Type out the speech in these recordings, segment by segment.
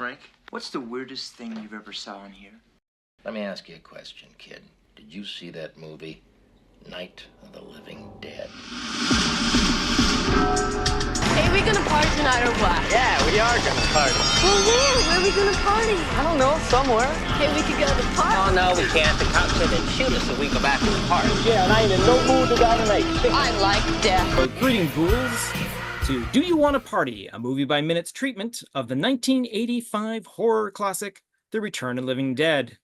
Frank. What's the weirdest thing you've ever saw in here? Let me ask you a question, kid. Did you see that movie, Night of the Living Dead? Hey, we gonna party tonight or what? Yeah, we are gonna party. Well, where are we gonna party? I don't know, somewhere. Hey, we could go to the park. Oh, no, we can't. The cops said they'd shoot us if we go back to the park. Yeah, and I ain't in no mood to go tonight. I like death. Greeting, ghouls, to Do You Want to Party, a movie by minutes treatment of the 1985 horror classic, The Return of the Living Dead.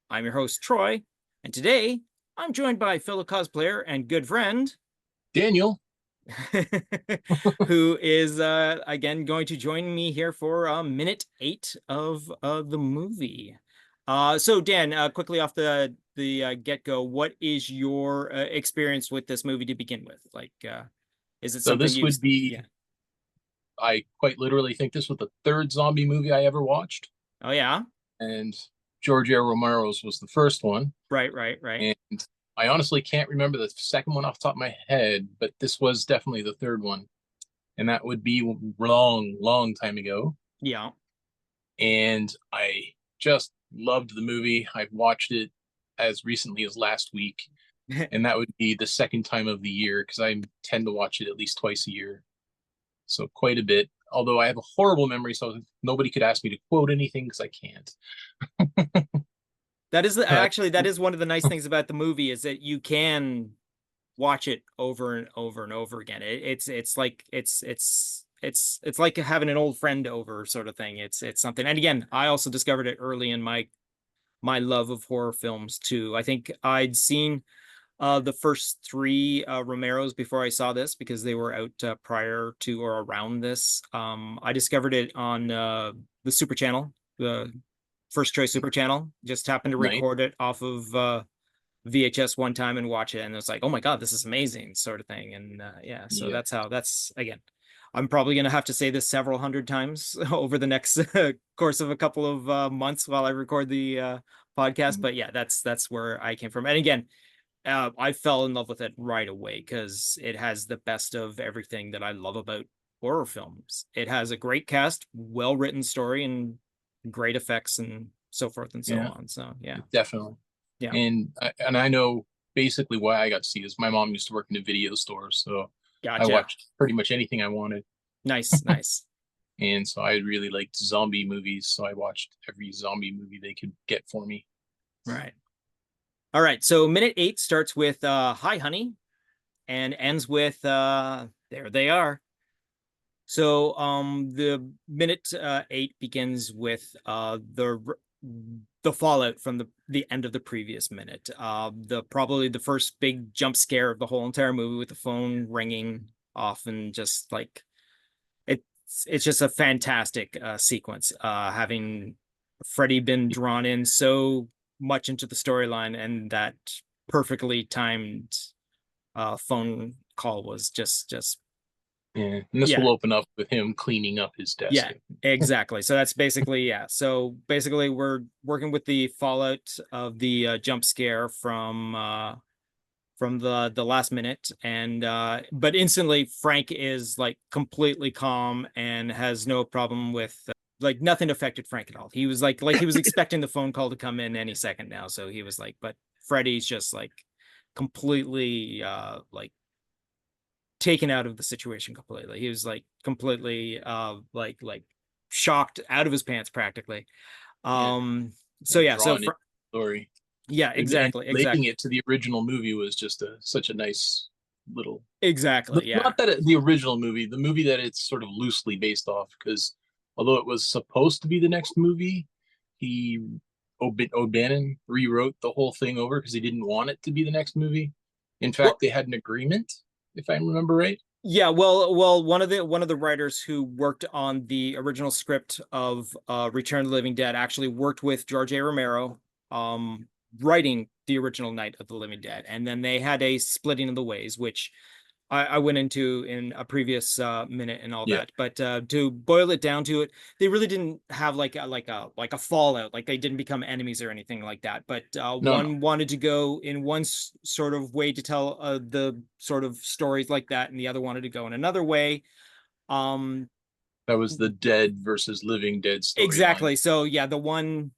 I'm your host, Troy, and today I'm joined by fellow cosplayer and good friend, Daniel, who is again going to join me here for minute 8 of the movie. So Dan, quickly off the get-go, what is your experience with this movie to begin with? Like, is it something? So this would be, yeah. I quite literally think this was the third zombie movie I ever watched. Oh yeah, and George A. Romero's was the first one. Right. And I honestly can't remember the second one off the top of my head, but this was definitely the third one. And that would be long time ago. Yeah. And I just loved the movie. I've watched it as recently as last week. And that would be the second time of the year, because I tend to watch it at least twice a year. So quite a bit. Although I have a horrible memory, so nobody could ask me to quote anything because I can't. That is actually, that is one of the nice things about the movie, is that you can watch it over and over and over again. It's like having an old friend over, sort of thing. It's something. And again, I also discovered it early in my love of horror films too. I think I'd seen the first 3 Romeros before I saw this, because they were out prior to or around this. I discovered it on the Super Channel, the First Choice Super Channel. Just happened to record it off of VHS one time and watch it, and it's like, oh my god, this is amazing, sort of thing. And that's again, I'm probably gonna have to say this several hundred times over the next course of a couple of months while I record the podcast. But yeah, that's where I came from. And again, I fell in love with it right away, because it has the best of everything that I love about horror films. It has a great cast, well-written story, and great effects, and so forth and so on. So yeah, definitely. Yeah. And I know basically why I got to see this. My mom used to work in a video store, so I watched pretty much anything I wanted. Nice. And so I really liked zombie movies, so I watched every zombie movie they could get for me. Right. All right, so minute 8 starts with "Hi, honey," and ends with "There they are." So the minute 8 begins with the fallout from the end of the previous minute. Probably the first big jump scare of the whole entire movie, with the phone ringing off, and just like it's just a fantastic sequence. Having Freddy been drawn in so much into the storyline, and that perfectly timed phone call was just and this will open up with him cleaning up his desk. Yeah, exactly. So that's basically so basically we're working with the fallout of the jump scare from the last minute, and but instantly Frank is like completely calm and has no problem with like nothing affected Frank at all. He was like he was expecting the phone call to come in any second now. So he was like, but Freddy's just like completely like taken out of the situation completely. He was like completely like shocked out of his pants practically. Story. Yeah, exactly. Linking it to the original movie was just such a nice little. Exactly. Yeah. Not that the original movie, the movie that it's sort of loosely based off, because although it was supposed to be the next movie, O'Bannon rewrote the whole thing over because he didn't want it to be the next movie. In fact, they had an agreement, if I remember right. Yeah, well, one of the writers who worked on the original script of Return of the Living Dead actually worked with George A. Romero, writing the original Night of the Living Dead, and then they had a splitting of the ways, which I went into in a previous minute and all that. But to boil it down to it, they really didn't have like a fallout. Like they didn't become enemies or anything like that. But one wanted to go in one sort of way to tell the sort of stories like that, and the other wanted to go in another way. That was the dead versus living dead storyline. Exactly. So yeah, the one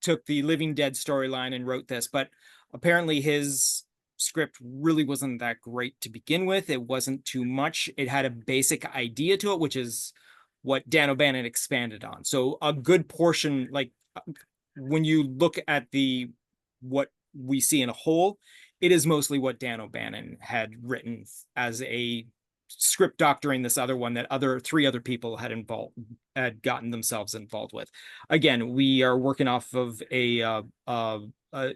took the Living Dead storyline and wrote this, but apparently his script really wasn't that great to begin with. It wasn't too much. It had a basic idea to it, which is what Dan O'Bannon expanded on. So a good portion, like when you look at what we see in a whole, it is mostly what Dan O'Bannon had written as a script doctoring this other one that three other people had gotten themselves involved with. Again, we are working off of it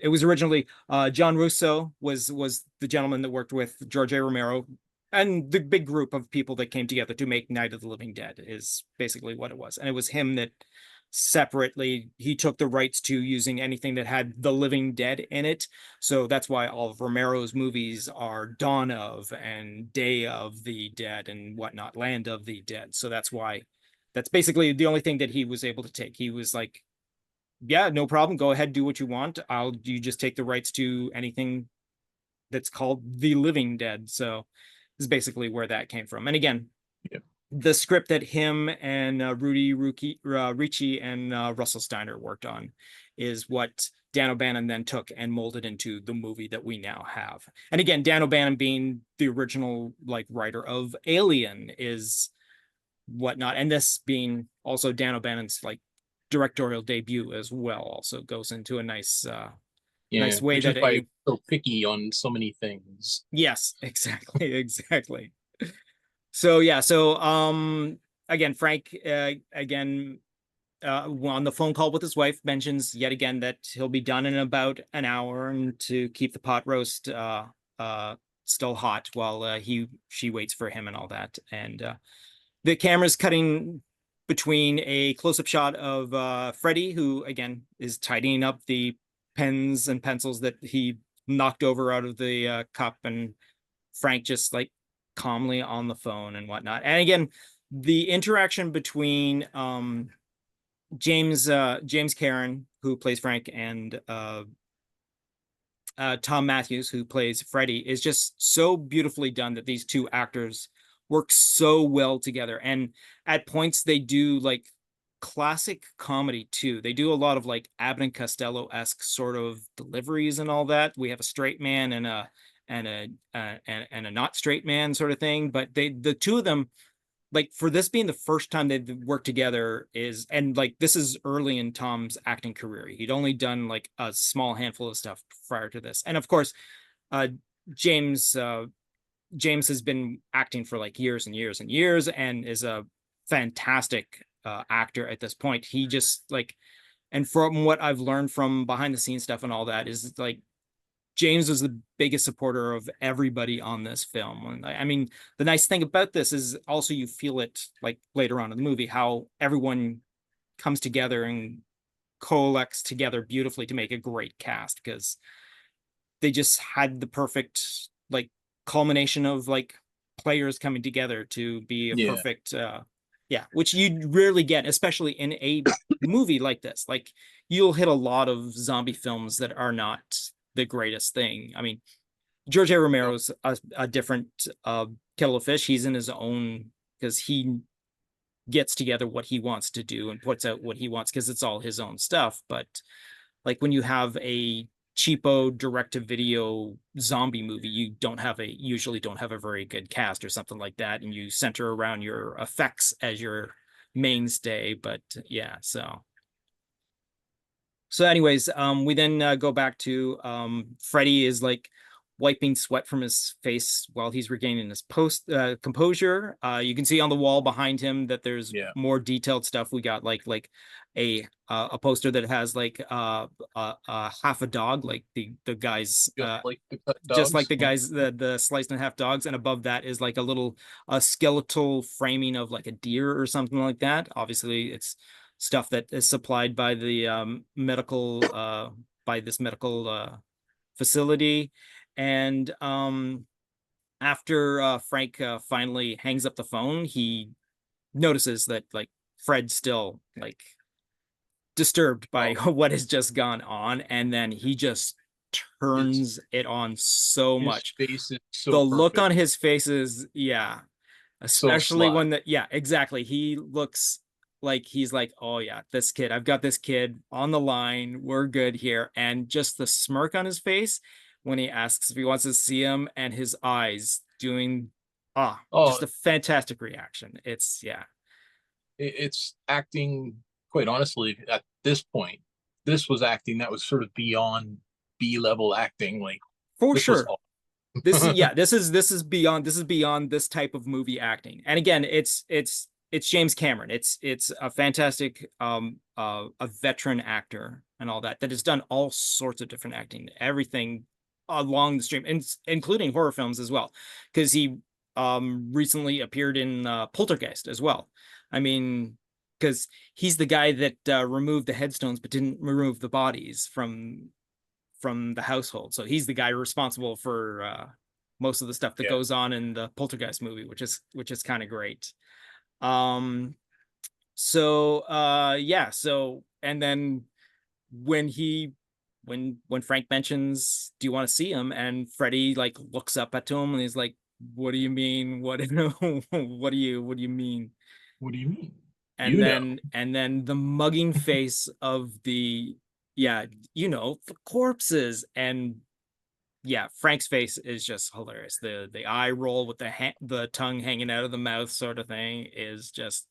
was originally John Russo was the gentleman that worked with George A. Romero, and the big group of people that came together to make Night of the Living Dead is basically what it was. And it was him that separately, he took the rights to using anything that had the Living Dead in it. So that's why all of Romero's movies are Dawn of and Day of the Dead and whatnot, Land of the Dead. So that's basically the only thing that he was able to take. He was like, yeah, no problem. Go ahead, do what you want. You just take the rights to anything that's called the Living Dead. So this is basically where that came from. And again, the script that him and Rudy Ricci and Russell Steiner worked on is what Dan O'Bannon then took and molded into the movie that we now have. And again, Dan O'Bannon being the original writer of Alien is whatnot, and this being also Dan O'Bannon's directorial debut as well, also goes into a nice nice way that is so picky on so many things. Yes, exactly. So yeah, so again, Frank on the phone call with his wife mentions yet again that he'll be done in about an hour, and to keep the pot roast still hot while she waits for him and all that. And the camera's cutting between a close-up shot of Freddy, who again is tidying up the pens and pencils that he knocked over out of the cup, and Frank just calmly on the phone and whatnot. And again, the interaction between James Karen, who plays Frank, and Tom Matthews, who plays Freddy, is just so beautifully done that these two actors work so well together. And at points they do classic comedy too. They do a lot of Abbott and Costello-esque sort of deliveries and all that. We have a straight man and a not straight man sort of thing, but the two of them, for this being the first time they've worked together, this is early in Tom's acting career. He'd only done a small handful of stuff prior to this, and of course James has been acting for years and years and years, and is a fantastic actor at this point. He just and from what I've learned from behind the scenes stuff and all that, is James was the biggest supporter of everybody on this film. And I mean, the nice thing about this is also you feel it later on in the movie, how everyone comes together and coalesces together beautifully to make a great cast, because they just had the perfect culmination of players coming together to be a perfect which you rarely get, especially in a movie like this. You'll hit a lot of zombie films that are not the greatest thing. I mean, George A. Romero's a different kettle of fish. He's in his own, because he gets together what he wants to do and puts out what he wants, because it's all his own stuff. But when you have a cheapo direct-to-video zombie movie, you usually don't have a very good cast or something like that, and you center around your effects as your mainstay. But yeah, so anyways, we then go back to Freddy is wiping sweat from his face while he's regaining his composure. You can see on the wall behind him that there's more detailed stuff. We got a poster that has half a dog, the guys just like the guys, the sliced in half dogs, and above that is a little skeletal framing of a deer or something like that. Obviously it's stuff that is supplied by the medical facility. And after Frank finally hangs up the phone, he notices that Fred's still disturbed by what has just gone on, and then he just turns it on so much. Face is so the perfect. Look on his face is especially sly. when yeah, exactly. He looks like he's like, oh yeah, this kid, I've got this kid on the line. We're good here. And just the smirk on his face when he asks if he wants to see him, and his eyes doing Oh, just a fantastic reaction. It's yeah. it's acting, quite honestly, at this point, this was acting that was sort of beyond B-level acting. Like, For this was sure. all. This is yeah, this is beyond this type of movie acting. And again, it's James Cameron. It's a fantastic a veteran actor and all that has done all sorts of different acting, everything along the stream, including horror films as well, because he recently appeared in Poltergeist as well. I mean, because he's the guy that removed the headstones but didn't remove the bodies from the household. So he's the guy responsible for most of the stuff that Yeah. goes on in the Poltergeist movie, which is kind of great. Yeah, so and then when Frank mentions, do you want to see him, and Freddy like looks up at him and he's like, what do you mean, what what do you mean? What do you mean? And then the mugging face of the the corpses. And yeah, Frank's face is just hilarious. The eye roll with the tongue hanging out of the mouth sort of thing is just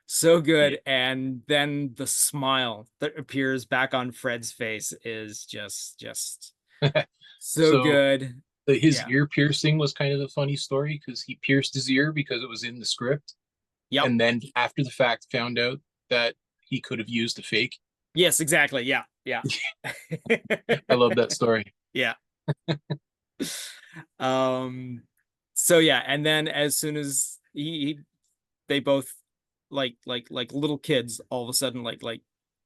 so good. Yeah. And then the smile that appears back on Fred's face is just so good. His ear piercing was kind of a funny story, because he pierced his ear because it was in the script. Yep. And then after the fact found out that he could have used a fake. Yes, exactly. Yeah. I love that story. Yeah. So yeah, and then as soon as they both like little kids all of a sudden like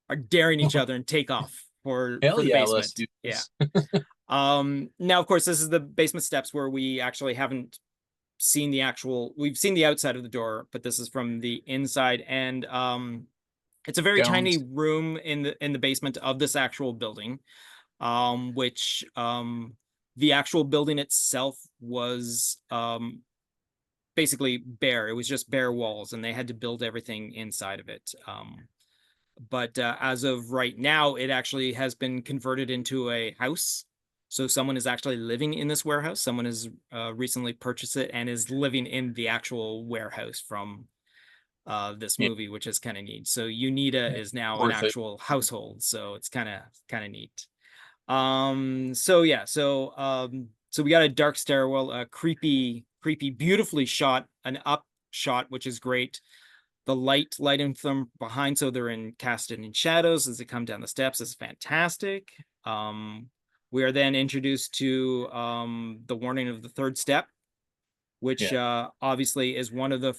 are daring each other and take off for Hell the yeah, basement. let's do this. Yeah. Now of course this is the basement steps, where we actually haven't seen we've seen the outside of the door, but this is from the inside. And it's a very tiny room in the basement of this actual building, which the actual building itself was basically bare. It was just bare walls, and they had to build everything inside of it. But as of right now, it actually has been converted into a house. So someone is actually living in this warehouse. Someone has recently purchased it and is living in the actual warehouse from this movie, which is kind of neat. So Unita is now an actual household. So it's kind of neat. So we got a dark stairwell, a creepy, beautifully shot, an up shot, which is great. The lighting them behind, so they're casted in shadows as they come down the steps, is fantastic. We are then introduced to the warning of the third step, which obviously is one of the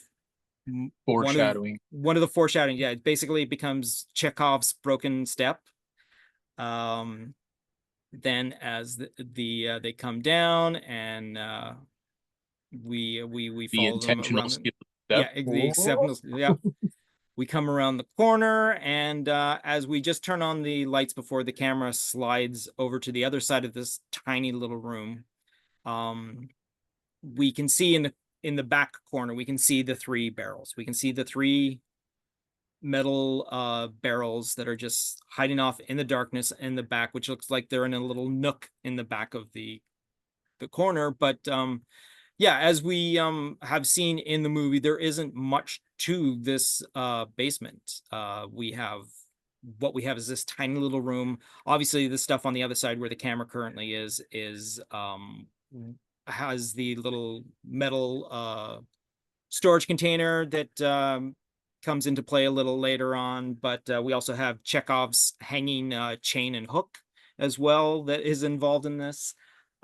foreshadowing. One of the foreshadowing. Yeah, it basically becomes Chekhov's broken step. Then as they come down, and we follow them around. We come around the corner, and as we just turn on the lights before the camera slides over to the other side of this tiny little room, we can see in the back corner, we can see the 3 barrels. We can see the 3 metal barrels that are just hiding off in the darkness in the back, which looks like they're in a little nook in the back of the corner. But yeah, as we have seen in the movie, there isn't much to this basement. What we have is this tiny little room. Obviously, the stuff on the other side where the camera currently is has the little metal storage container that comes into play a little later on. But we also have Chekhov's hanging chain and hook as well that is involved in this.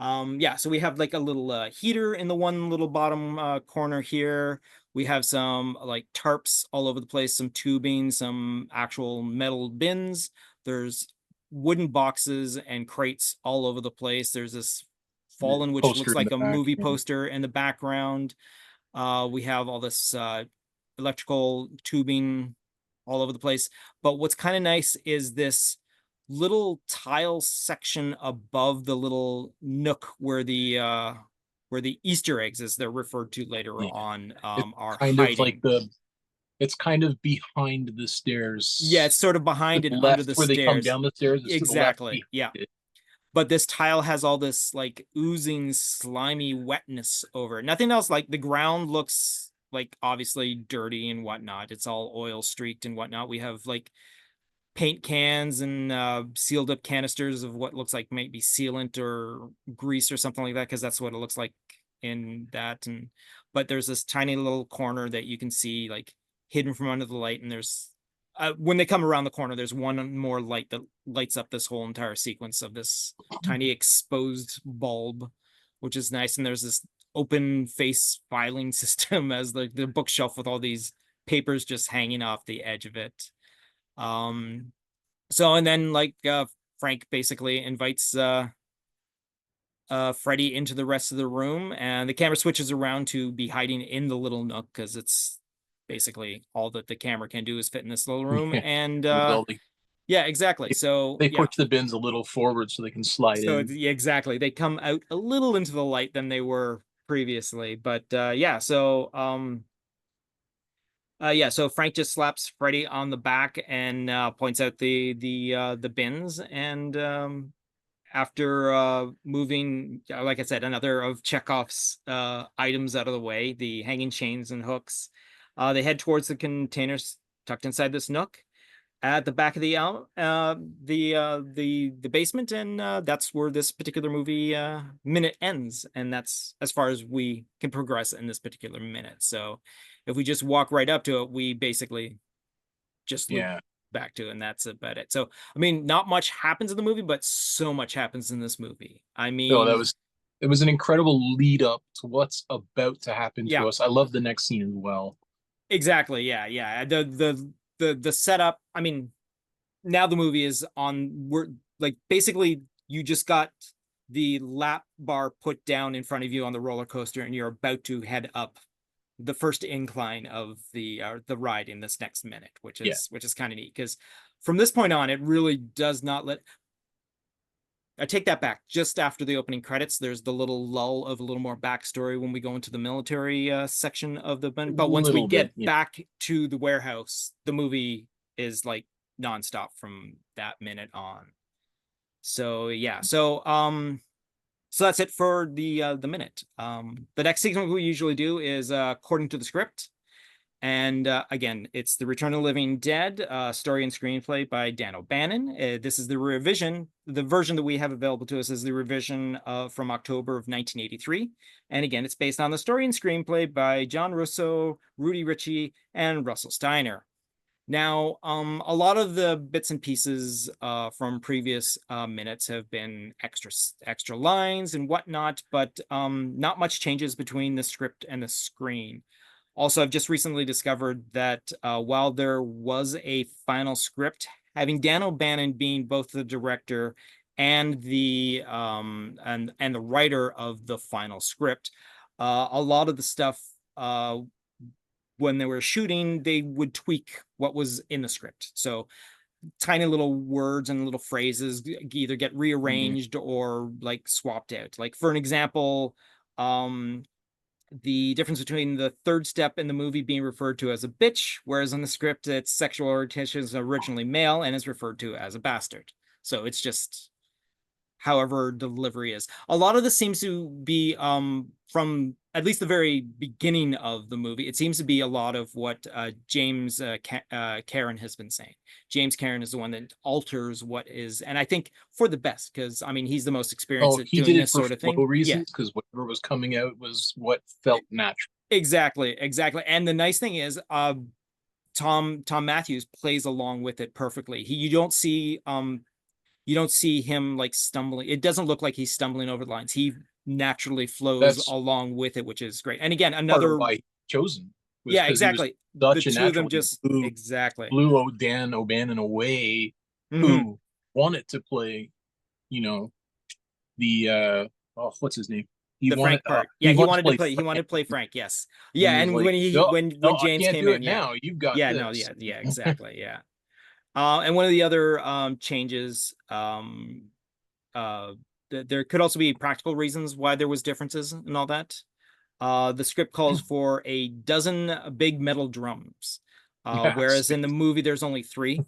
So we have like a little heater in the one little bottom corner here. We have some like tarps all over the place, some tubing, some actual metal bins. There's wooden boxes and crates all over the place. There's this fallen, which looks like a movie poster in the background. We have all this electrical tubing all over the place. But what's kind of nice is this little tile section above the little nook where the where the Easter eggs, as they're referred to later Yeah. on, It's are kind hiding. of like it's kind of behind the stairs. Yeah, it's sort of behind to and the under left the where they come stairs. down the stairs. It's to the left Exactly. behind Yeah. it. But this tile has all this like oozing, slimy wetness over it. Nothing else. Like the ground looks like obviously dirty and whatnot. It's all oil streaked and whatnot. We have like paint cans and sealed up canisters of what looks like maybe sealant or grease or something like that, because that's what it looks like in that. And but there's this tiny little corner that you can see like hidden from under the light, and there's when they come around the corner, there's one more light that lights up this whole entire sequence of this tiny exposed bulb, which is nice. And there's this open face filing system as the bookshelf with all these papers just hanging off the edge of it. So and then like Frank basically invites Freddy into the rest of the room, and the camera switches around to be hiding in the little nook because it's basically all that the camera can do is fit in this little room. And yeah, exactly. So they yeah. push the bins a little forward so they can slide in. Yeah, exactly. They come out a little into the light than they were previously. But yeah, so so Frank just slaps Freddy on the back and points out the bins, and after moving, like I said, another of Chekhov's items out of the way, the hanging chains and hooks, they head towards the containers tucked inside this nook at the back of the basement, and that's where this particular movie minute ends, and that's as far as we can progress in this particular minute. So if we just walk right up to it, we basically just loop back to it, and that's about it. So I mean, not much happens in the movie, but so much happens in this movie. I mean, it was an incredible lead up to what's about to happen to us. I love the next scene as well. Exactly. Yeah. The setup, I mean, now the movie is on, we're like basically you just got the lap bar put down in front of you on the roller coaster, and you're about to head up the first incline of the ride in this next minute, which is kind of neat, because from this point on, it really does not let. I take that back. Just after the opening credits, there's the little lull of a little more backstory when we go into the military section of the. But once we get back to the warehouse, the movie is like nonstop from that minute on. So yeah, so that's it for the minute. The next sequence we usually do is according to the script. And again, it's The Return of the Living Dead, story and screenplay by Dan O'Bannon. This is the revision. The version that we have available to us is the revision from October of 1983. And again, it's based on the story and screenplay by John Russo, Rudy Ritchie, and Russell Steiner. Now, a lot of the bits and pieces from previous minutes have been extra lines and whatnot, but not much changes between the script and the screen. Also, I've just recently discovered that while there was a final script, having Dan O'Bannon being both the director and the writer of the final script, a lot of the stuff when they were shooting, they would tweak what was in the script. So tiny little words and little phrases either get rearranged or like swapped out. Like for an example, the difference between the third step in the movie being referred to as a bitch, whereas in the script, its sexual orientation is originally male and is referred to as a bastard. So it's just however delivery is. A lot of this seems to be from at least the very beginning of the movie. It seems to be a lot of what James Karen has been saying. James Karen is the one that alters what is, and I think for the best, because I mean he's the most experienced at doing this sort of thing. Reasons, because whatever was coming out was what felt natural. Exactly. And the nice thing is, Tom Matthews plays along with it perfectly. You don't see him like stumbling. It doesn't look like he's stumbling over the lines. He naturally flows along with it, which is great. And again, another why chosen. Exactly. The two of them just blew Dan O'Bannon away, who wanted to play, the what's his name? The Frank part. He wanted to play Frank. Yes. Yeah, and when James came in, now you've got this. Exactly. Yeah. And one of the other changes there could also be practical reasons why there was differences and all that. The script calls for a dozen big metal drums, whereas in the movie there's only 3.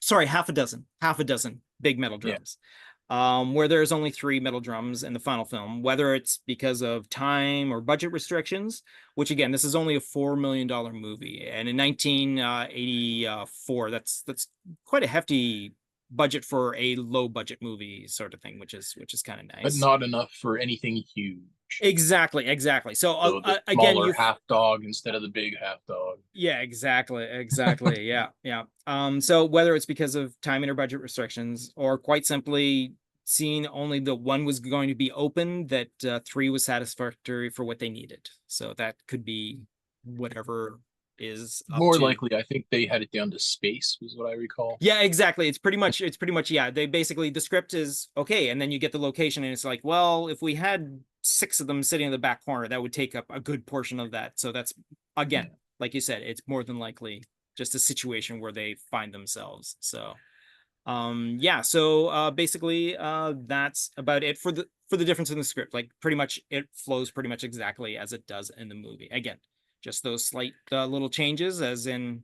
Sorry, half a dozen big metal drums. Where there's only 3 metal drums in the final film, whether it's because of time or budget restrictions, which again, this is only a $4 million movie. And in 1984, that's quite a hefty budget for a low budget movie sort of thing, which is kind of nice. But not enough for anything huge. Exactly. So the again, smaller half dog instead of the big half dog. Yeah, exactly. Yeah. So whether it's because of timing or budget restrictions, or quite simply seeing only the one was going to be open, that 3 was satisfactory for what they needed. So that could be whatever is more likely. I think they had it down to space, was what I recall. Yeah, exactly. It's pretty much yeah. They basically, the script is okay, and then you get the location, and it's like, well, if we had 6 of them sitting in the back corner, that would take up a good portion of that. So that's, again, like you said, it's more than likely just a situation where they find themselves. So basically that's about it for the difference in the script. Like, pretty much it flows pretty much exactly as it does in the movie. Again, just those slight little changes, as in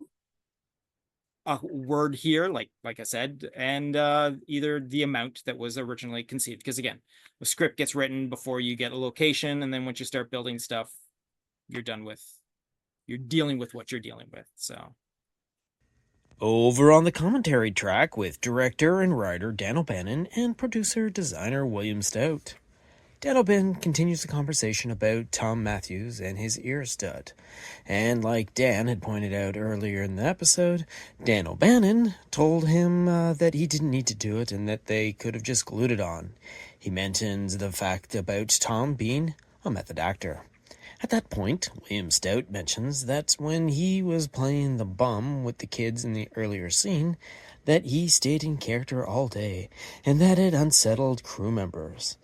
a word here, like I said, and either the amount that was originally conceived. Because again, the script gets written before you get a location, and then once you start building stuff, you're dealing with what you're dealing with. So over on the commentary track with director and writer Dan O'Bannon and producer-designer William Stout. Dan O'Bannon continues the conversation about Tom Matthews and his ear stud. And like Dan had pointed out earlier in the episode, Dan O'Bannon told him that he didn't need to do it and that they could have just glued it on. He mentions the fact about Tom being a method actor. At that point, William Stout mentions that when he was playing the bum with the kids in the earlier scene, that he stayed in character all day, and that it unsettled crew members.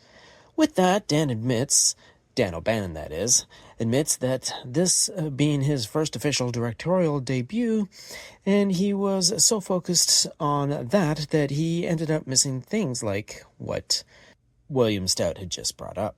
With that, Dan O'Bannon that is, admits that this being his first official directorial debut, and he was so focused on that he ended up missing things like what William Stout had just brought up.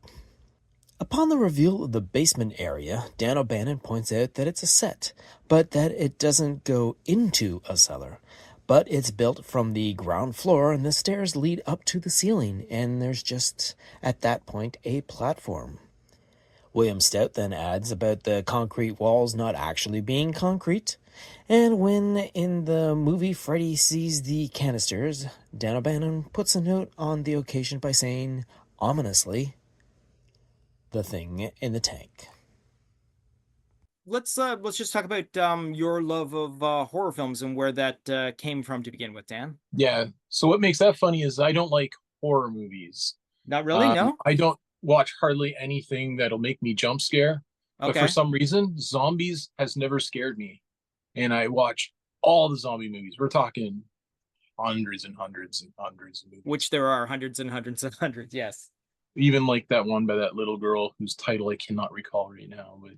Upon the reveal of the basement area, Dan O'Bannon points out that it's a set, but that it doesn't go into a cellar. But it's built from the ground floor, and the stairs lead up to the ceiling, and there's just, at that point, a platform. William Stout then adds about the concrete walls not actually being concrete, and when in the movie Freddy sees the canisters, Dan O'Bannon puts a note on the occasion by saying, ominously, the thing in the tank. Let's just talk about your love of horror films and where that came from to begin with, Dan. Yeah. So what makes that funny is I don't like horror movies. Not really, no? I don't watch hardly anything that'll make me jump scare. Okay. But for some reason, zombies has never scared me. And I watch all the zombie movies. We're talking hundreds and hundreds and hundreds of movies. Which there are hundreds and hundreds and hundreds, yes. Even like that one by that little girl whose title I cannot recall right now, but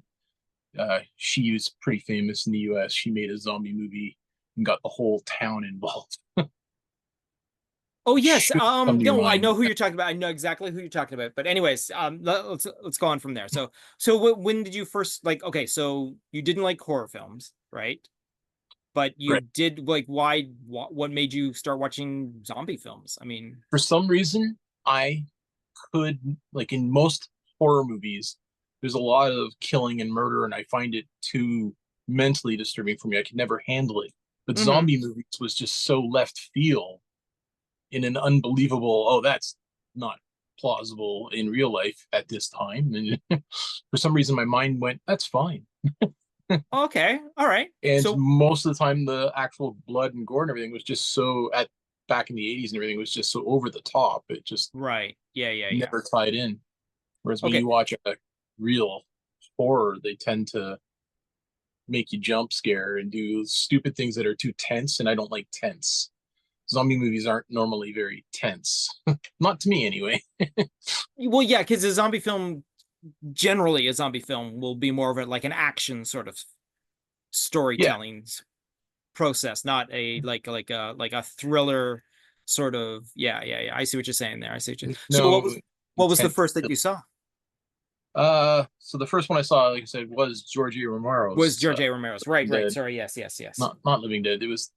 she was pretty famous in the US. She made a zombie movie and got the whole town involved. Oh yes. No, I know who you're talking about. I know exactly who you're talking about. But anyways, let's go on from there. So when did you first, like, okay, so you didn't like horror films, right? But you did, like, why, what made you start watching zombie films? I mean, for some reason, I could, like, in most horror movies, there's a lot of killing and murder, and I find it too mentally disturbing for me. I could never handle it. But zombie movies was just so left field in an unbelievable, oh, that's not plausible in real life at this time. And for some reason, my mind went, that's fine. Okay, all right. And so, most of the time, the actual blood and gore and everything was just so, back in the 80s and everything was just so over the top. It just never tied in. Whereas when you watch a real horror, they tend to make you jump scare and do stupid things that are too tense, and I don't like tense. Zombie movies aren't normally very tense. Not to me, anyway. Well, yeah, because a zombie film, generally a zombie film, will be more of a, like, an action sort of storytelling process, not a like a thriller sort of. Yeah. I see what you're saying there. I see what you. No, So what was the intent. first that you saw? So the first one I saw, like I said, was George A. Romero's. Was George A. Romero's? Right. Dead. Sorry. Yes. Not Living Dead. It was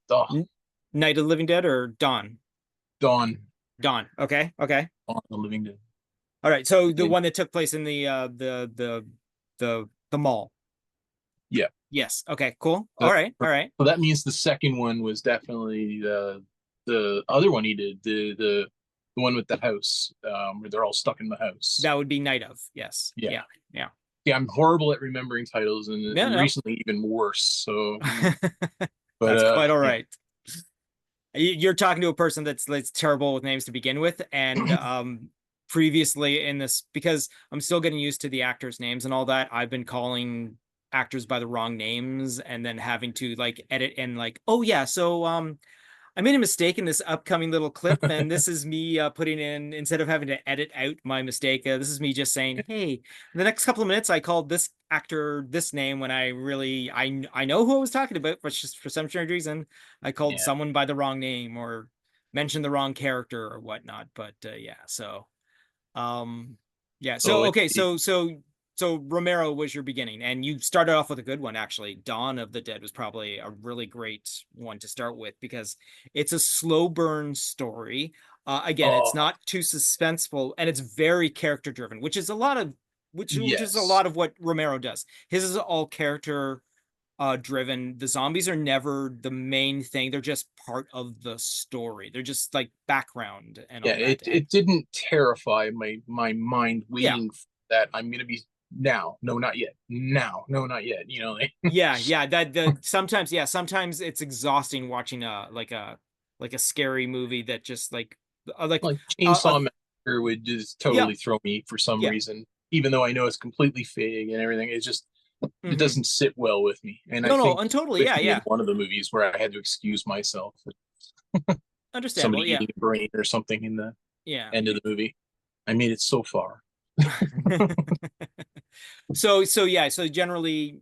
Night of the Living Dead or Dawn? Dawn. Okay. Dawn of the Living Dead. All right. So the one that took place in the mall. Yeah. Yes. Okay. Cool. All right. So that means the second one was definitely the other one he did, the one with the house, where they're all stuck in the house. That would be Night of. Yes. Yeah. I'm horrible at remembering titles, and recently even worse. So, but that's quite all right. You're talking to a person that's terrible with names to begin with, and previously in this, because I'm still getting used to the actors' names and all that, I've been calling actors by the wrong names and then having to like edit and like, oh yeah, so I made a mistake in this upcoming little clip, and this is me putting in, instead of having to edit out my mistake, this is me just saying, hey, in the next couple of minutes I called this actor this name when I really I know who I was talking about, but just for some strange reason I called someone by the wrong name or mentioned the wrong character or whatnot. But so okay, so Romero was your beginning, and you started off with a good one, actually. Dawn of the Dead was probably a really great one to start with, because it's a slow burn story. Again, it's not too suspenseful, and it's very character driven, which is a lot of which is a lot of what Romero does. His is all character driven. The zombies are never the main thing. They're just part of the story. They're just like background and all that. It didn't terrify my mind waiting for that I'm gonna be now, no, not yet, now, no, not yet, you know. that sometimes it's exhausting watching a scary movie that just like Chainsaw Massacre would just totally throw me for some reason, even though I know it's completely fake and everything. It's just it doesn't sit well with me. And totally, one of the movies where I had to excuse myself, understandable, somebody eating a brain or something in the end of the movie. I made it so far. So generally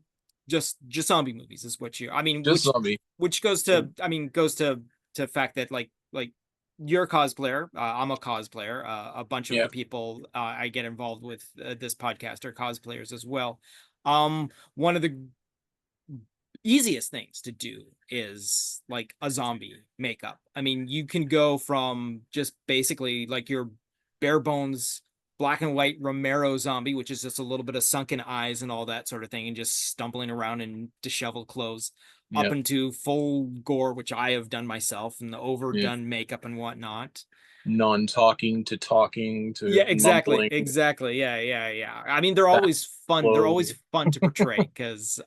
just zombie movies is what you, which goes to the fact that like you're a cosplayer, I'm a cosplayer, a bunch of the people I get involved with this podcast are cosplayers as well. One of the easiest things to do is like a zombie makeup. I mean, you can go from just basically like your bare bones black and white Romero zombie, which is just a little bit of sunken eyes and all that sort of thing, and just stumbling around in disheveled clothes, up into full gore, which I have done myself, and the overdone makeup and whatnot. Non-talking to talking to exactly. I mean, they're always fun. Slowly. They're always fun to portray because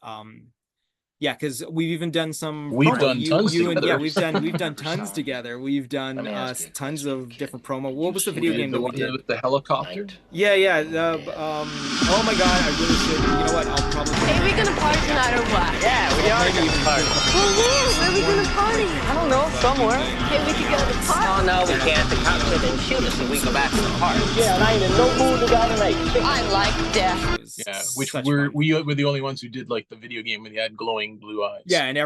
because we've even done some. We've done tons together. We've done tons together. We've done tons of different promo. What was the video game that we did? With the helicopter? Oh my god, I really should. You know what? I'll probably. Hey, we gonna party tonight or what? Yeah, we are gonna party. Well, where are we gonna party? I don't know, somewhere. Hey, we could go to the park. Oh no, we can't. The cops are gonna shoot us if we go back to the park. Yeah, and I ain't in no mood to go tonight. I like death. Which we were the only ones who did like the video game where they had glowing blue eyes. Yeah, and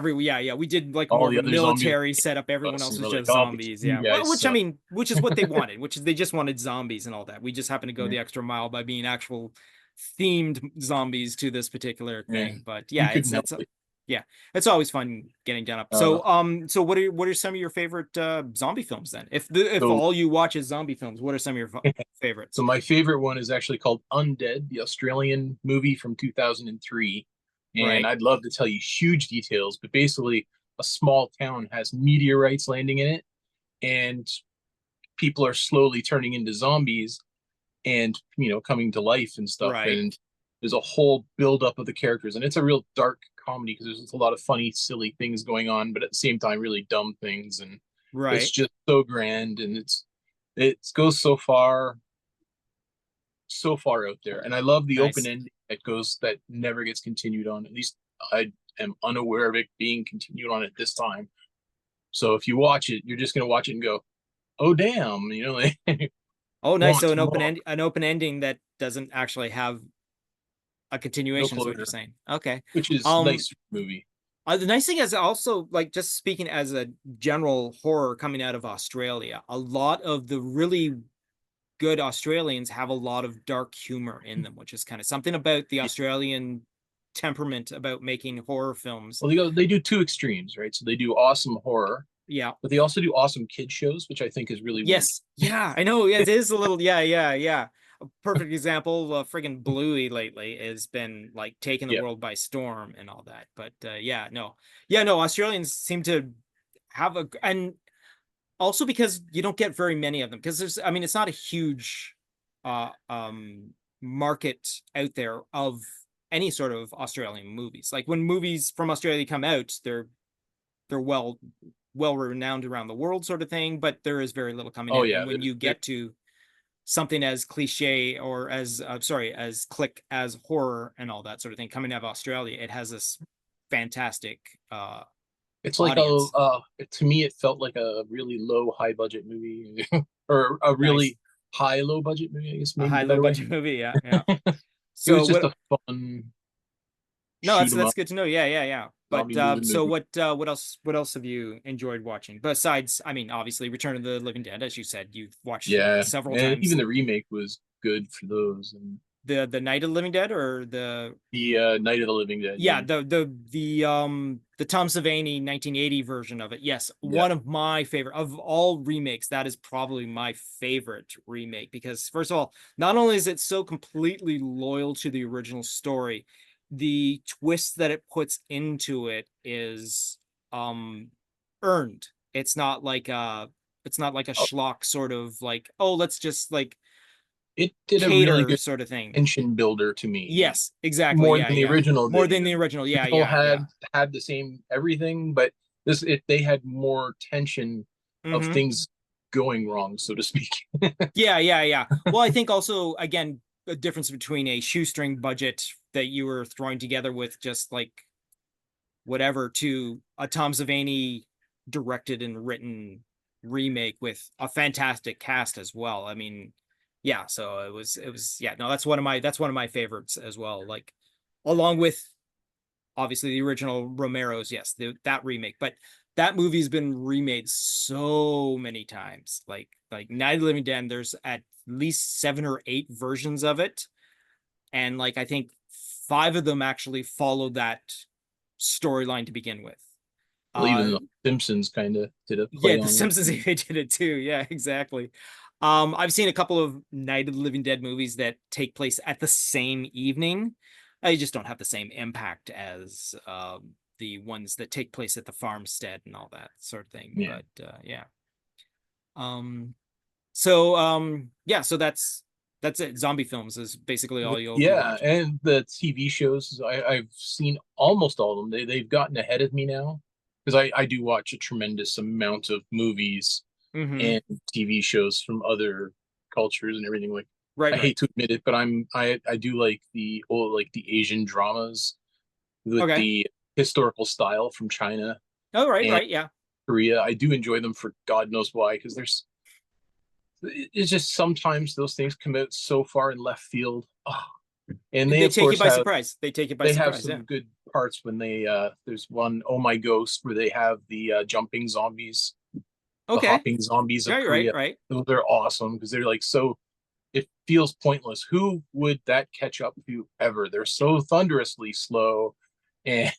we did like more military setup. Everyone else was just zombies. Which is what they wanted. Which is they just wanted zombies and all that. We just happened to go the extra mile by being actual themed zombies to this particular thing. But it's always fun getting done up. So what are some of your favorite zombie films then? If all you watch is zombie films, what are some of your favorites? So my favorite one is actually called Undead, the Australian movie from 2003. And I'd love to tell you huge details, but basically a small town has meteorites landing in it, and people are slowly turning into zombies and, coming to life and stuff. And there's a whole buildup of the characters, and it's a real dark comedy because there's a lot of funny, silly things going on, but at the same time, really dumb things. And it's just so grand, and it goes so far out there. And I love the open ending that never gets continued on. At least I am unaware of it being continued on at this time. So if you watch it, you're just going to watch it and go, oh damn, oh nice. So an open ending that doesn't actually have a continuation is what you're saying. Okay. Which is nice movie. The nice thing is also, like, just speaking as a general horror coming out of Australia, a lot of the really good Australians have a lot of dark humor in them, which is kind of something about the Australian temperament about making horror films. Well, they do two extremes, right? So they do awesome horror, Yeah. but they also do awesome kid shows, which I think is really Yes. Yeah, I know. Yeah, it is a little. Yeah. A perfect example, friggin' Bluey lately has been like taking the weird. world by storm and all that. But no, Australians seem to have and also because you don't get very many of them, because I mean, it's not a huge uh market out there of any sort of Australian movies. Like when movies from Australia come out, they're well renowned around the world, sort of thing, but there is very little coming in. Yeah, and when you get to something as cliche or as as click as horror and all that sort of thing coming out of Australia, it has this fantastic it's like audience. to me, it felt like a really high budget movie, or a really high low budget movie, I guess. A Maybe high low budget movie, yeah. So it was just a fun. No, that's good to know. Yeah. But so movie. what else have you enjoyed watching besides, I mean, obviously Return of the Living Dead, as you said, you've watched several times. Even the remake was good for those. And the Night of the Living Dead, or the Night of the Living Dead. Yeah, the Tom Savini 1980 version of it. Yes, one of my favorite of all remakes. That is probably my favorite remake, because first of all, not only is it so completely loyal to the original story, the twist that it puts into it is earned. It's not like a schlock sort of like, oh, let's just like it did a cater really good sort of thing. Tension builder to me. Yes, exactly. More than the original. More than the original. Yeah, People had the same everything, but they had more tension of things going wrong, so to speak. Yeah. Well, I think also, again, the difference between a shoestring budget that you were throwing together with just like whatever to a Tom Savini directed and written remake with a fantastic cast as well. I mean, yeah, so it was no, that's one of my favorites as well, like along with obviously the original Romero's, yes, that remake. But that movie's been remade so many times, like Night of the Living Dead, there's at least 7 or 8 versions of it, and like I think 5 of them actually followed that storyline to begin with. Well, even the Simpsons kind of did a play the on Simpsons it. did it too. Yeah, exactly. I've seen a couple of Night of the Living Dead movies that take place at the same evening. I just don't have the same impact as the ones that take place at the farmstead and all that sort of thing. Yeah. But so that's it. Zombie films is basically all you'll watch. And the TV shows, I've seen almost all of them. They've gotten ahead of me now, because I do watch a tremendous amount of movies and TV shows from other cultures and everything. Like, I hate to admit it, but I do like the Asian dramas with the historical style from China. Oh, right, yeah. Korea. I do enjoy them for God knows why, because it's just sometimes those things come out so far in left field. And they take you by surprise. They take you by surprise. They have some good parts when they there's one, Oh My Ghost, where they have the jumping zombies. The hopping zombies of Korea. Right. Those are awesome, because they're like, so it feels pointless. Who would that catch up to ever? They're so thunderously slow, and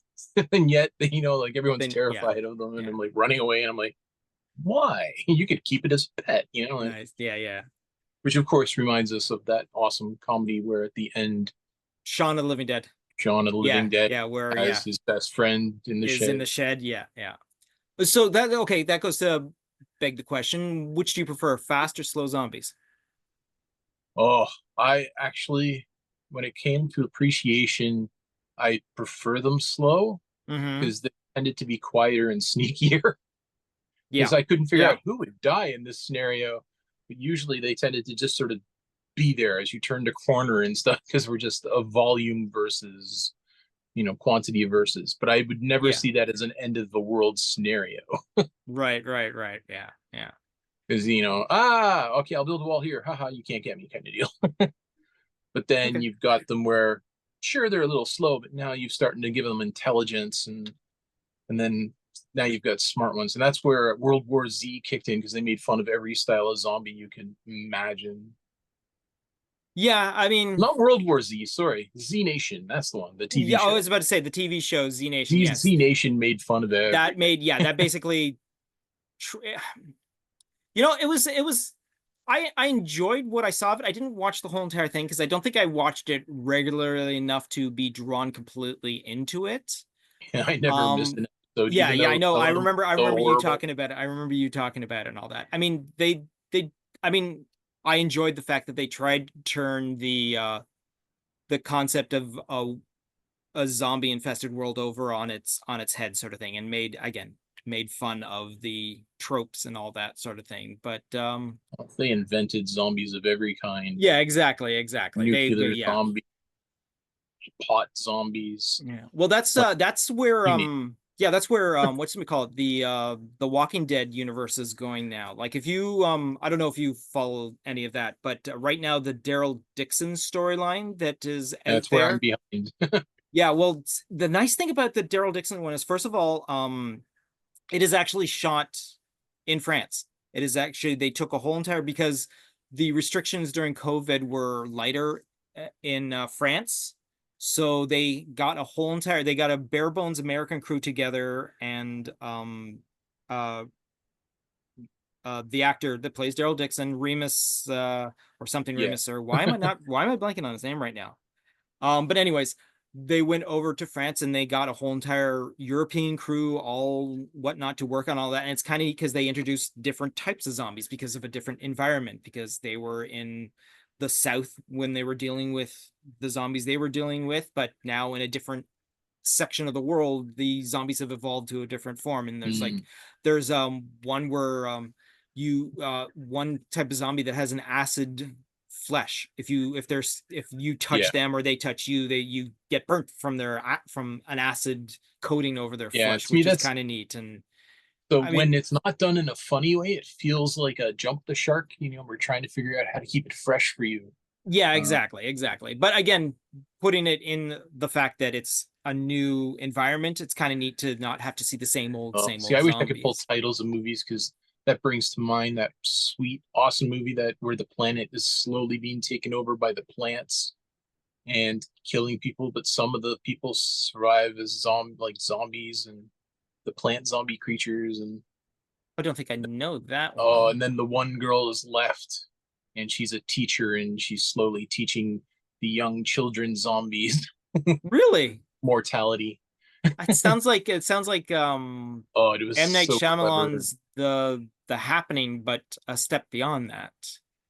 yet like everyone's terrified of them, and I'm like running away, and I'm like, why? You could keep it as a pet, Nice. Yeah. Which of course reminds us of that awesome comedy where at the end, Shaun of the Living Dead where has his best friend in the shed. Yeah. So that goes to beg the question, which do you prefer, fast or slow zombies? Oh, I actually, when it came to appreciation, I prefer them slow, because they tended to be quieter and sneakier. Because I couldn't figure out who would die in this scenario, but usually they tended to just sort of be there as you turned a corner and stuff, because we're just a volume versus quantity versus. But I would never see that as an end of the world scenario. Right. Yeah. Because okay, I'll build a wall here, haha, you can't get me, kind of deal. But then you've got them where, sure, they're a little slow, but now you're starting to give them intelligence, and And then now you've got smart ones, and that's where World War Z kicked in because they made fun of every style of zombie you can imagine. Yeah, I mean, Not World War Z, sorry, Z Nation. That's the one, the TV yeah, show. I was about to say the TV show Z Nation. Yes, Z Nation made fun of it. That made, yeah, that basically, you know, it was. I enjoyed what I saw of it. I didn't watch the whole entire thing because I don't think I watched it regularly enough to be drawn completely into it. Yeah, I never missed an episode. Yeah, yeah, I know. I remember you horrible. talking about it. I remember you talking about it and all that. I mean, I mean, I enjoyed the fact that they tried to turn the concept of a zombie infested world over on its head, sort of thing, and made fun of the tropes and all that sort of thing. But they invented zombies of every kind. Yeah, exactly. Nuclear zombies, pot zombies. Yeah. Well, that's where that's where what's it called? The Walking Dead universe is going now. Like, if you I don't know if you follow any of that, but right now the Daryl Dixon storyline that is out that's there. Where I'm behind. Yeah, well, the nice thing about the Daryl Dixon one is, first of all, it is actually shot in France. It is actually, they took a whole entire, because the restrictions during COVID were lighter in France. So they got a bare bones American crew together, and the actor that plays Daryl Dixon, Remus or something, Yeah. Remus, or why am I blanking on his name right now? But anyways, they went over to France and they got a whole entire European crew, all whatnot, to work on all that. And it's kind of because they introduced different types of zombies because of a different environment, because they were in the South when they were dealing with the zombies they were dealing with, but now in a different section of the world, the zombies have evolved to a different form. And there's one where one type of zombie that has an acid flesh. If you touch them or they touch you, you get burnt from an acid coating over their flesh, which is kind of neat. And so when it's not done in a funny way, it feels like a jump the shark. We're trying to figure out how to keep it fresh for you. Yeah, exactly. But again, putting it in the fact that it's a new environment, it's kind of neat to not have to see the same old. I wish I could pull titles of movies, because that brings to mind that sweet, awesome movie where the planet is slowly being taken over by the plants and killing people, but some of the people survive as zombies and the plant zombie creatures. And I don't think I know that one. Oh, and then the one girl is left, and she's a teacher, and she's slowly teaching the young children zombies. Really? Mortality. It sounds like it was M. Night Shyamalan's clever. The Happening, but a step beyond that.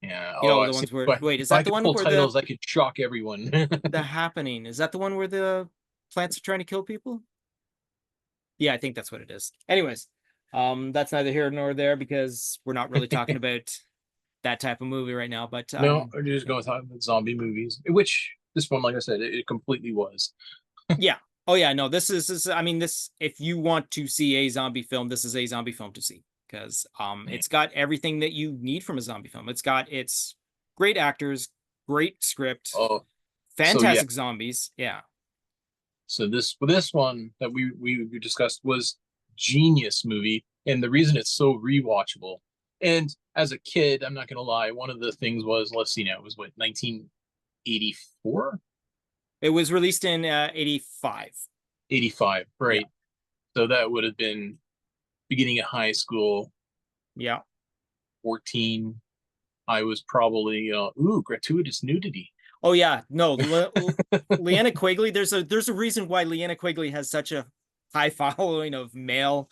Yeah. The ones where is that the one where titles I could shock everyone. The Happening, is that the one where the plants are trying to kill people? Yeah, I think that's what it is. Anyways, that's neither here nor there, because we're not really talking about that type of movie right now. But no, we're just going to talk about zombie movies, which this one, like I said, it completely was. Yeah. Oh yeah, no, this is I mean, this, if you want to see a zombie film, this is a zombie film to see, because it's got everything that you need from a zombie film. It's got great actors, great script, fantastic zombies. Yeah. So this one that we discussed was genius movie, and the reason it's so rewatchable. And as a kid, I'm not gonna lie, one of the things was, let's see now, it was 1984? It was released in 85. 85, right. Yeah. So that would have been beginning of high school. Yeah. 14. I was probably gratuitous nudity. Oh yeah, no, Leanna Quigley. There's a reason why Leanna Quigley has such a high following of male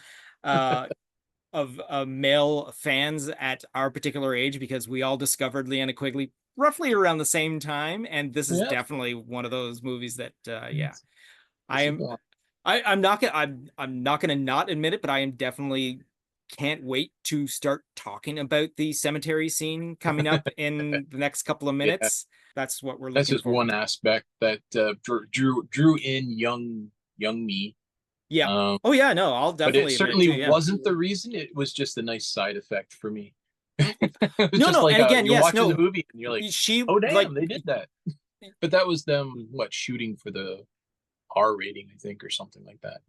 fans at our particular age, because we all discovered Leanna Quigley roughly around the same time, and this is definitely one of those movies that I'm not gonna not admit it, but I am definitely can't wait to start talking about the cemetery scene coming up in the next couple of minutes. That's what we're looking for. That's just one aspect that drew in young me. Yeah. Oh yeah, no, I'll definitely. But it certainly wasn't the reason. It was just a nice side effect for me. No, and again, you're watching the movie and you're like, oh damn, they did that. But that was them shooting for the R rating, I think, or something like that.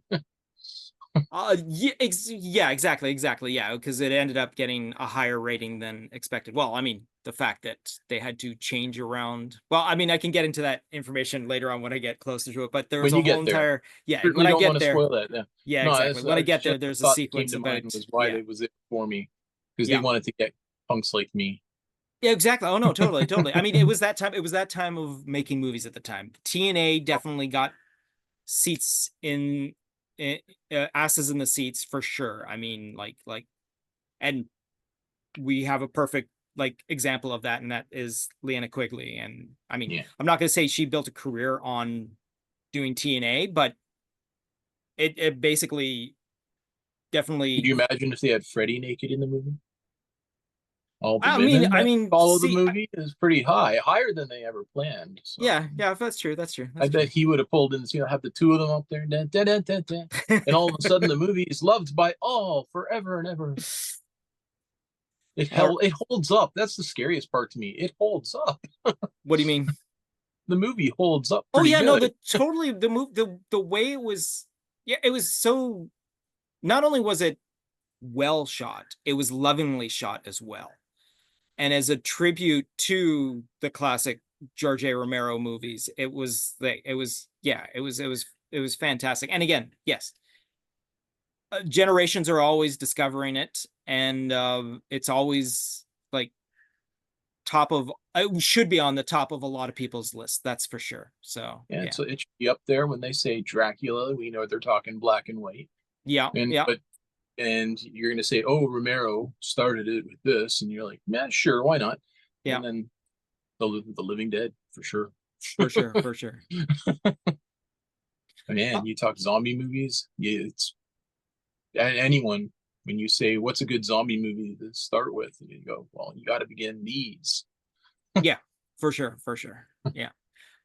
Yeah, exactly. Yeah, because it ended up getting a higher rating than expected. Well, I mean, the fact that they had to change around. Well, I mean, I can get into that information later on when I get closer to it. But there was When a you whole get there. entire when Certainly I don't get want to there. spoil that. Yeah. Yeah, No, exactly. When I get there, just there's a thought that came sequence to about mind was why it was it for me, because they yeah. wanted to get punks like me. Yeah, exactly. Oh no, totally. I mean, it was that time. It was that time of making movies at the time. TNA definitely got seats in asses in the seats for sure. I mean, and we have a perfect example of that, and that is Leanna Quigley. And I mean, Yeah. I'm not going to say she built a career on doing TNA, but it basically definitely. Could you imagine if they had Freddy naked in the movie? All the I women that mean, follow the see, movie is pretty higher than they ever planned. So yeah, that's true. I bet he would have pulled in, have the two of them up there, dun, dun, dun, dun, dun, and all of a sudden the movie is loved by all forever and ever. It holds up. That's the scariest part to me. It holds up. What do you mean? The movie holds up. Oh yeah, good. No, the way it was, yeah, it was so. Not only was it well shot, it was lovingly shot as well, and as a tribute to the classic George A. Romero movies, it was fantastic. And again, yes, generations are always discovering it, and it's always it should be on the top of a lot of people's lists, that's for sure. So yeah. So it should be up there when they say Dracula. We know they're talking black and white. Yeah, and you're going to say, oh, Romero started it with this, and you're like, yeah, sure, why not? Yeah. And then the Living Dead, for sure. For sure. Man, you talk zombie movies, yeah, it's anyone, when you say, what's a good zombie movie to start with? And you go, well, you got to begin these. Yeah, for sure. Yeah.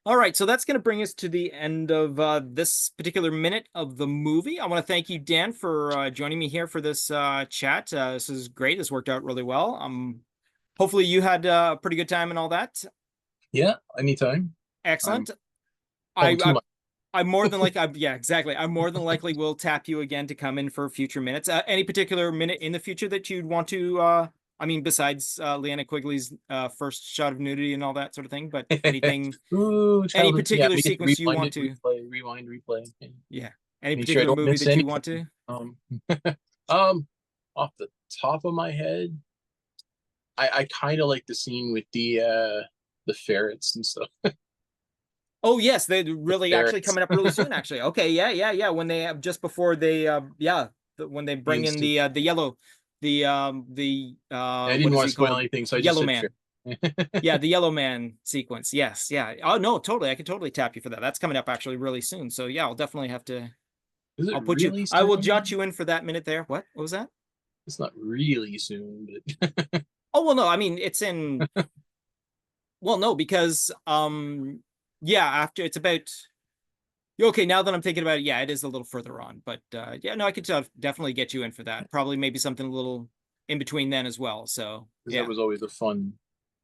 All right, so that's going to bring us to the end of this particular minute of the movie. I want to thank you, Dan, for joining me here for this chat. This is great. This worked out really well. Hopefully you had a pretty good time and all that. Yeah, anytime. Excellent. I'm more than exactly. I more than likely will tap you again to come in for future minutes. Any particular minute in the future that you'd want to besides Leanna Quigley's first shot of nudity and all that sort of thing, but anything, any particular sequence you want to rewind, replay. Yeah. Any particular movie that you want to? Off the top of my head, I kind of like the scene with the ferrets and stuff. Oh yes, they're really actually coming up really soon. Actually, okay, yeah. When they have just before they, when they bring in the yellow. I didn't want to spoil anything, so I just Yellow Man. Yeah, the Yellow Man sequence. Yes, yeah. Oh no, totally. I can totally tap you for that. That's coming up actually really soon. So yeah, I'll definitely have to. I'll put you. I will jot you in for that minute there. What was that? It's not really soon, but. Oh well, no. I mean, it's in. Well, no, because after it's about. Okay, now that I'm thinking about it, yeah, it is a little further on, but yeah, no, I could definitely get you in for that. Probably maybe something a little in between then as well. So yeah, that was always a fun.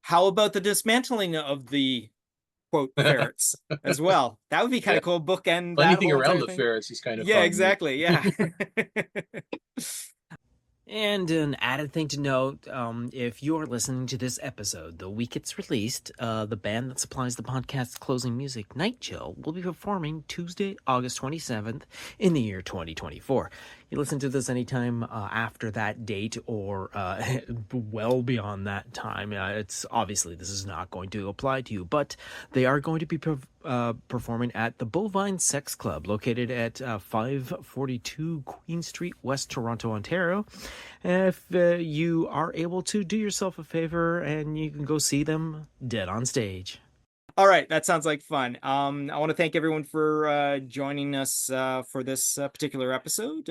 How about the dismantling of the quote ferrets as well? That would be kind of cool. Bookend anything around the ferrets is kind of fun. Exactly. Yeah. And an added thing to note, if you're listening to this episode the week it's released, the band that supplies the podcast's closing music, Night Chill, will be performing Tuesday, August 27th in the year 2024. You listen to this anytime after that date or well beyond that time. It's obviously this is not going to apply to you, but they are going to be performing at the Bovine Sex Club, located at 542 Queen Street, West Toronto, Ontario. If you are able to, do yourself a favor and you can go see them dead on stage. All right, that sounds like fun. I want to thank everyone for joining us for this particular episode.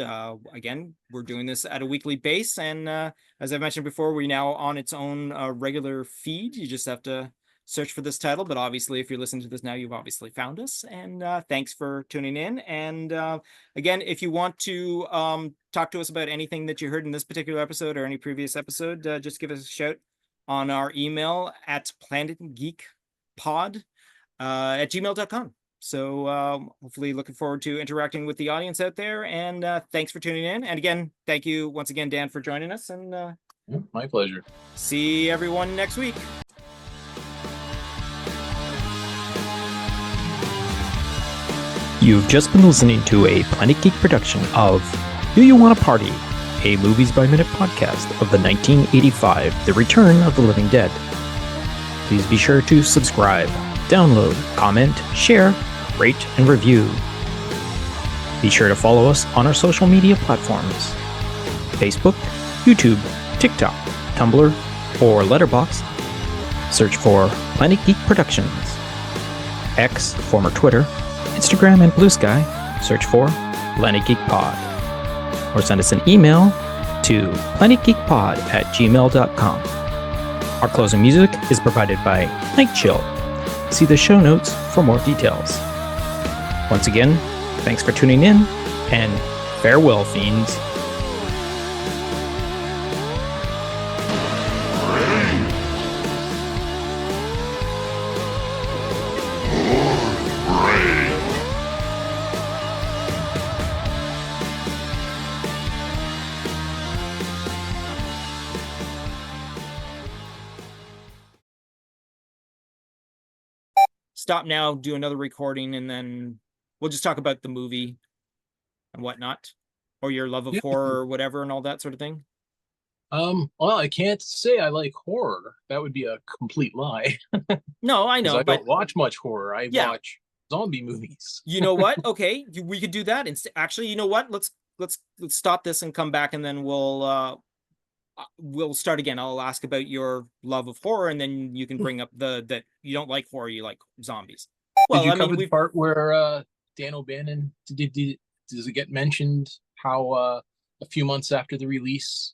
Again, we're doing this at a weekly base, and as I mentioned before, we're now on its own regular feed. You just have to search for this title, but obviously, if you're listening to this now, you've obviously found us, and thanks for tuning in. And again, if you want to talk to us about anything that you heard in this particular episode or any previous episode, just give us a shout on our email at planetgeekpod at gmail.com. So hopefully looking forward to interacting with the audience out there. And thanks for tuning in. And again, thank you once again, Dan, for joining us. And My pleasure. see everyone next week. You've just been listening to a Planet Geek production of Do You Want a Party? A Movies by Minute podcast of the 1985 The Return of the Living Dead. Please be sure to subscribe, download, comment, share, rate, and review. Be sure to follow us on our social media platforms: Facebook, YouTube, TikTok, Tumblr, or Letterboxd. Search for Planet Geek Productions. X, former Twitter, Instagram, and Blue Sky, search for planetgeekpod. Or send us an email to planetgeekpod@gmail.com. Our closing music is provided by Night Chill. See the show notes for more details. Once again, thanks for tuning in, and farewell, fiends. Stop now, do another recording, and then we'll just talk about the movie and whatnot, or your love of horror or whatever and all that sort of thing. Well, I can't say I like horror. That would be a complete lie. No, I 'Cause know, I but don't watch much horror. I Yeah. watch zombie movies. you know what? Okay, we could do that. Actually, you know what? Let's stop this and come back, and then we'll start again. I'll ask about your love of horror, and then you can bring up that you don't like horror, you like zombies. Well, Did you I mean, cover the part where Dan O'Bannon does it get mentioned how a few months after the release,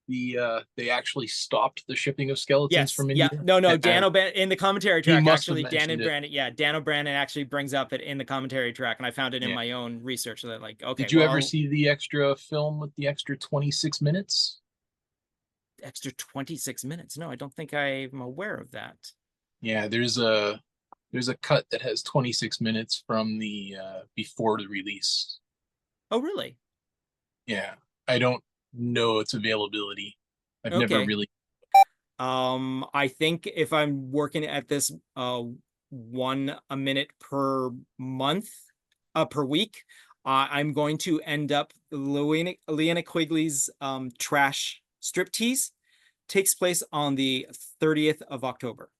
they actually stopped the shipping of skeletons from India? No, And- Dan O'Bannon in the commentary track, must have actually, Dan mentioned it. Dan O'Bannon actually brings up it in the commentary track, and I found it in Yeah. my own research. So that, like, okay, Did you ever well, see the extra film with the extra 26 minutes? extra 26 minutes? No, I don't think I'm aware of that. Yeah, there's a cut that has 26 minutes from the before the release. Oh, really? Yeah, I don't know its availability. I've never Okay. really. I think if I'm working at this 1 a minute per month, per week, I'm going to end up Leanna Quigley's trash striptease takes place on the 30th of October.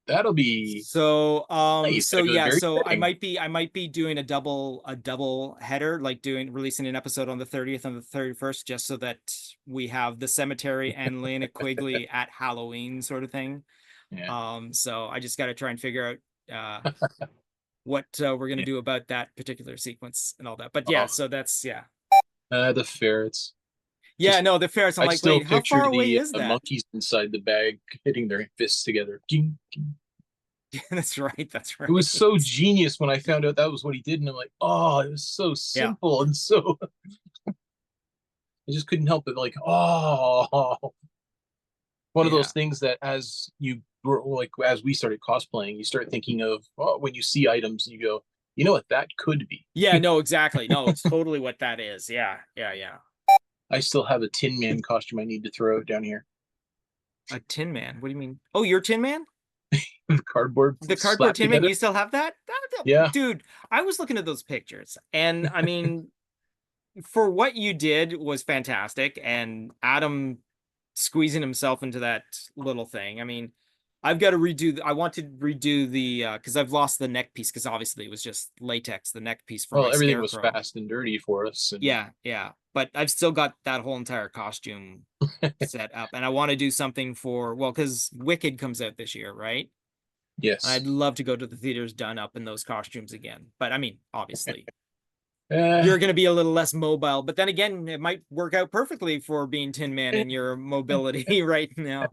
That'll be So nice. so Actually, yeah, very so fitting. I might be doing a double header, like releasing an episode on the 30th and the 31st, just so that we have the cemetery and Lena Quigley at Halloween sort of thing. Yeah. So I just got to try and figure out what we're gonna do about that particular sequence and all that. But yeah, so that's The ferrets. yeah, Just- no, the ferrets. I'm I like, still wait, how picture far away the is that? monkeys inside the bag hitting their fists together. Ging, ging. That's right. It was so genius when I found out that was what he did, and I'm like, oh, it was so simple and so. I just couldn't help but like, oh, one of those things that as you grow, like as we started cosplaying, you start thinking of when you see items, and you go, you know what that could be. Yeah, no, exactly. No, it's totally what that is. Yeah. I still have a Tin Man costume I need to throw out down here. A Tin Man? What do you mean? Oh, you're Tin Man? The cardboard slapped Tin Man, together. you still have that? Yeah. Dude, I was looking at those pictures, and I mean, for what you did was fantastic, and Adam squeezing himself into that little thing. I mean, I've got to redo I want to redo the because I've lost the neck piece, because obviously it was just latex, the neck piece for Well, my everything was Scarecrow. fast and dirty for us. And Yeah, but I've still got that whole entire costume set up, and I want to do something for, well, because Wicked comes out this year, right? Yes. I'd love to go to the theaters done up in those costumes again. But I mean, obviously, Uh, you're going to be a little less mobile. But then again, it might work out perfectly for being Tin Man and your mobility right now.